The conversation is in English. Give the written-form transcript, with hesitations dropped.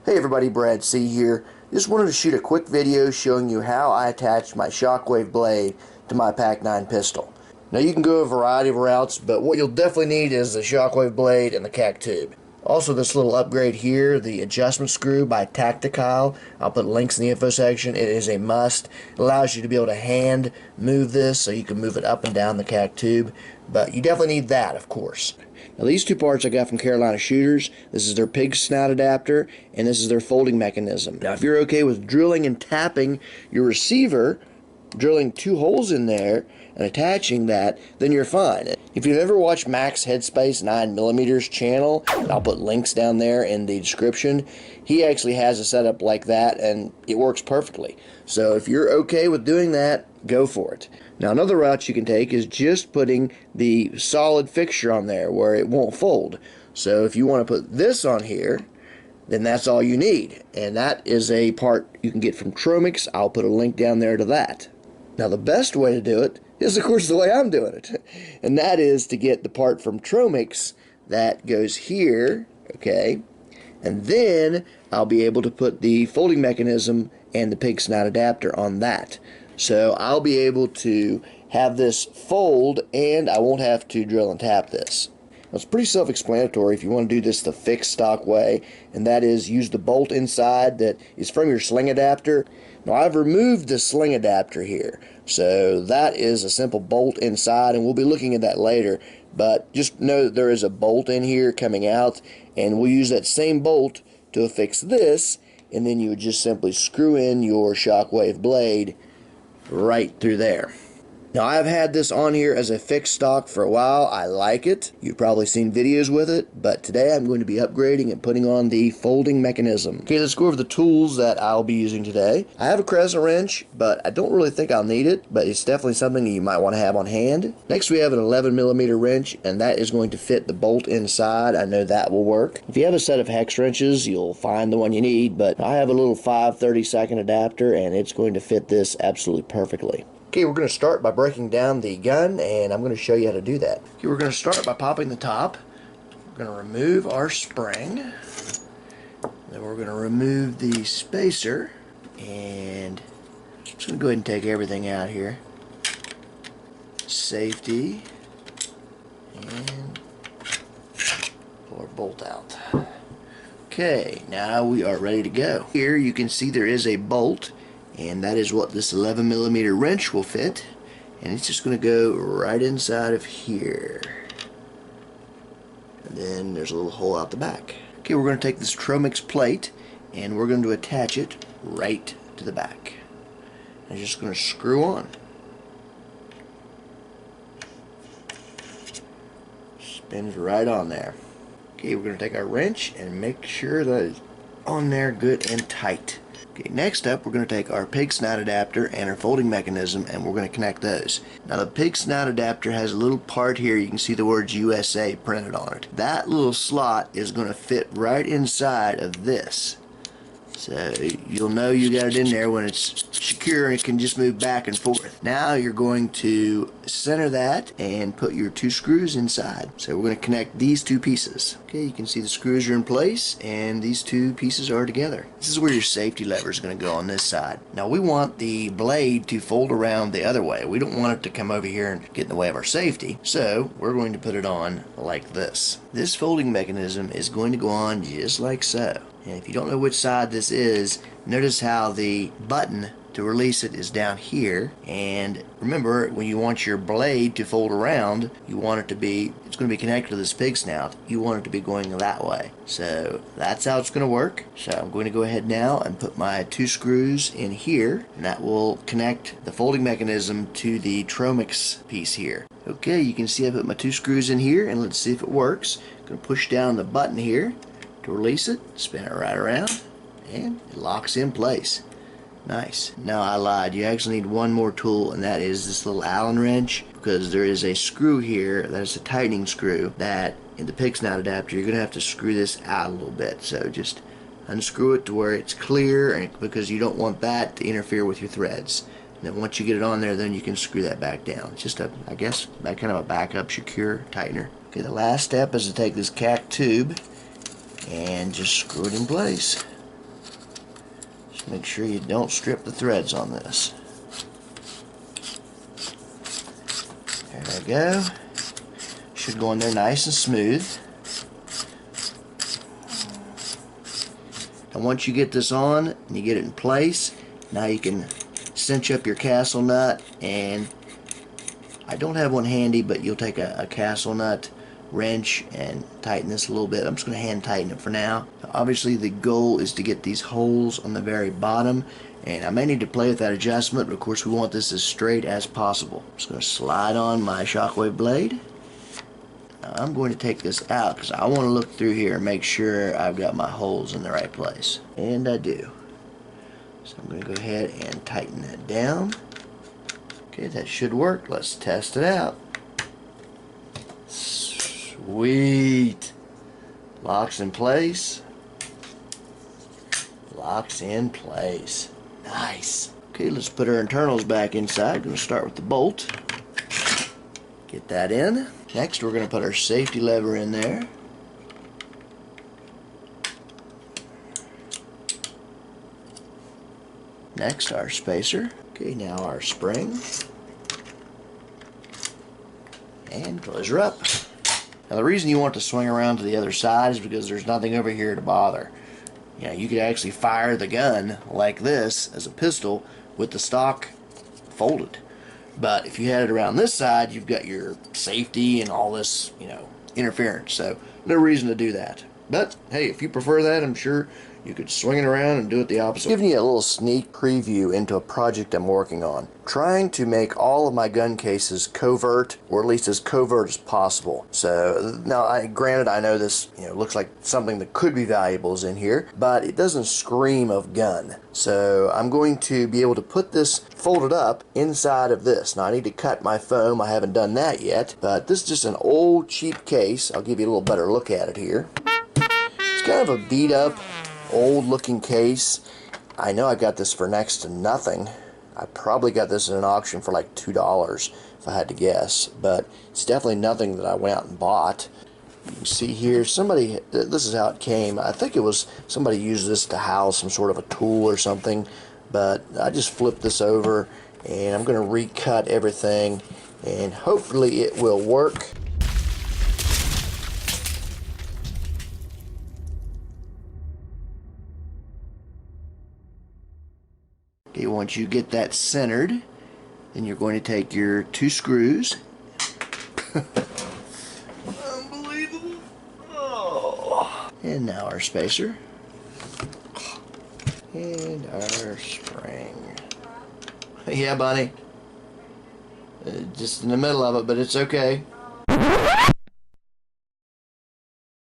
Hey everybody, Brad C here. Just wanted to shoot a quick video showing you how I attach my Shockwave blade to my PAK9 pistol. Now you can go a variety of routes, but what you'll definitely need is the Shockwave blade and the CAC tube. Also this little upgrade here, the adjustment screw by TactiCyle. I'll put links in the info section. It is a must. It allows you to be able to hand move this so you can move it up and down the CAC tube, but you definitely need that, of course. Now these two parts I got from Carolina Shooters. This is their pig snout adapter and this is their folding mechanism. Now if you're okay with drilling and tapping your receiver, drilling 2 holes in there and attaching that, then you're fine. If you've ever watched Max Headspace 9mm channel, I'll put links down there in the description. He actually has a setup like that and it works perfectly. So if you're okay with doing that, go for it. Now another route you can take is just putting the solid fixture on there where it won't fold. So if you want to put this on here, then that's all you need. And that is a part you can get from Tromix. I'll put a link down there to that. Now the best way to do it is of course the way I'm doing it. And that is to get the part from Tromix that goes here, okay? And then I'll be able to put the folding mechanism and the pig snout adapter on that. So I'll be able to have this fold and I won't have to drill and tap this. Now, it's pretty self-explanatory if you want to do this the fixed stock way, and that is use the bolt inside that is from your sling adapter. Now I've removed the sling adapter here, so that is a simple bolt inside, and we'll be looking at that later, but just know that there is a bolt in here coming out, and we'll use that same bolt to affix this, and then you would just simply screw in your Shockwave blade right through there. Now I've had this on here as a fixed stock for a while. I like it. You've probably seen videos with it, but today I'm going to be upgrading and putting on the folding mechanism. Okay, let's go over the tools that I'll be using today. I have a crescent wrench, but I don't really think I'll need it, but it's definitely something you might want to have on hand. Next we have an 11mm wrench, and that is going to fit the bolt inside. I know that will work. If you have a set of hex wrenches, you'll find the one you need, but I have a little 5/32 adapter, and it's going to fit this absolutely perfectly. Okay, we're going to start by breaking down the gun, and I'm going to show you how to do that. Okay, we're going to start by popping the top. We're going to remove our spring. Then we're going to remove the spacer, and I'm just going to go ahead and take everything out here. Safety, and pull our bolt out. Okay, now we are ready to go. Here you can see there is a bolt, and that is what this 11mm wrench will fit, and it's just going to go right inside of here, and then there's a little hole out the back. Okay, we're going to take this Tromix plate and we're going to attach it right to the back, and just going to screw on. Spins right on there. Okay, we're going to take our wrench and make sure that it's on there good and tight. Okay, next up we're going to take our pig snout adapter and our folding mechanism, and we're going to connect those. Now the pig snout adapter has a little part here, you can see the words USA printed on it. That little slot is going to fit right inside of this. So you'll know you got it in there when it's secure and it can just move back and forth. Now you're going to center that and put your 2 screws inside. So we're going to connect these 2 pieces. Okay, you can see the screws are in place and these 2 pieces are together. This is where your safety lever is going to go on this side. Now we want the blade to fold around the other way. We don't want it to come over here and get in the way of our safety. So we're going to put it on like this. This folding mechanism is going to go on just like so. And if you don't know which side this is, notice how the button to release it is down here. And remember, when you want your blade to fold around, you want it to be, it's going to be connected to this pig snout. You want it to be going that way. So that's how it's going to work. So I'm going to go ahead now and put my 2 screws in here, and that will connect the folding mechanism to the Tromix piece here. Okay, you can see I put my 2 screws in here, and let's see if it works. I'm going to push down the button here to release it, spin it right around, and it locks in place. Nice. Now I lied, you actually need one more tool, and that is this little Allen wrench, because there is a screw here that is a tightening screw that in the pig snout adapter you're going to have to screw this out a little bit. So just unscrew it to where it's clear, and because you don't want that to interfere with your threads. And then once you get it on there, then you can screw that back down. It's just a, I guess, that kind of a backup secure tightener. Okay, the last step is to take this CAC tube and just screw it in place. Make sure you don't strip the threads on this. There we go. Should go in there nice and smooth. And once you get this on and you get it in place, now you can cinch up your castle nut. And I don't have one handy, but you'll take a castle nut wrench and tighten this a little bit. I'm just going to hand tighten it for now. Obviously the goal is to get these holes on the very bottom, and I may need to play with that adjustment, but of course we want this as straight as possible. I'm just going to slide on my Shockwave blade. Now I'm going to take this out because I want to look through here and make sure I've got my holes in the right place, and I do. So I'm going to go ahead and tighten that down. Okay, that should work. Let's test it out. Sweet. Locks in place. Locks in place. Nice. Okay, let's put our internals back inside. Going to start with the bolt. Get that in. Next, we're going to put our safety lever in there. Next, our spacer. Okay, now our spring. And close her up. Now the reason you want to swing around to the other side is because there's nothing over here to bother. You know, you could actually fire the gun like this as a pistol with the stock folded. But if you had it around this side, you've got your safety and all this, you know, interference. So no reason to do that. But hey, if you prefer that, I'm sure you could swing it around and do it the opposite. Giving you a little sneak preview into a project I'm working on. Trying to make all of my gun cases covert, or at least as covert as possible. So now, granted, I know this, you know, looks like something that could be valuable is in here, but it doesn't scream of gun. So I'm going to be able to put this folded up inside of this. Now I need to cut my foam. I haven't done that yet, but this is just an old cheap case. I'll give you a little better look at it here. It's kind of a beat up, old looking case. I know I got this for next to nothing. I probably got this in an auction for like $2 if I had to guess, but it's definitely nothing that I went out and bought. You can see here, somebody, this is how it came. I think it was somebody used this to house some sort of a tool or something, but I just flipped this over and I'm going to recut everything and hopefully it will work. Okay, once you get that centered, then you're going to take your 2 screws. Unbelievable. Oh. And now our spacer. And our spring. Yeah, Bunny. Just in the middle of it, but it's okay.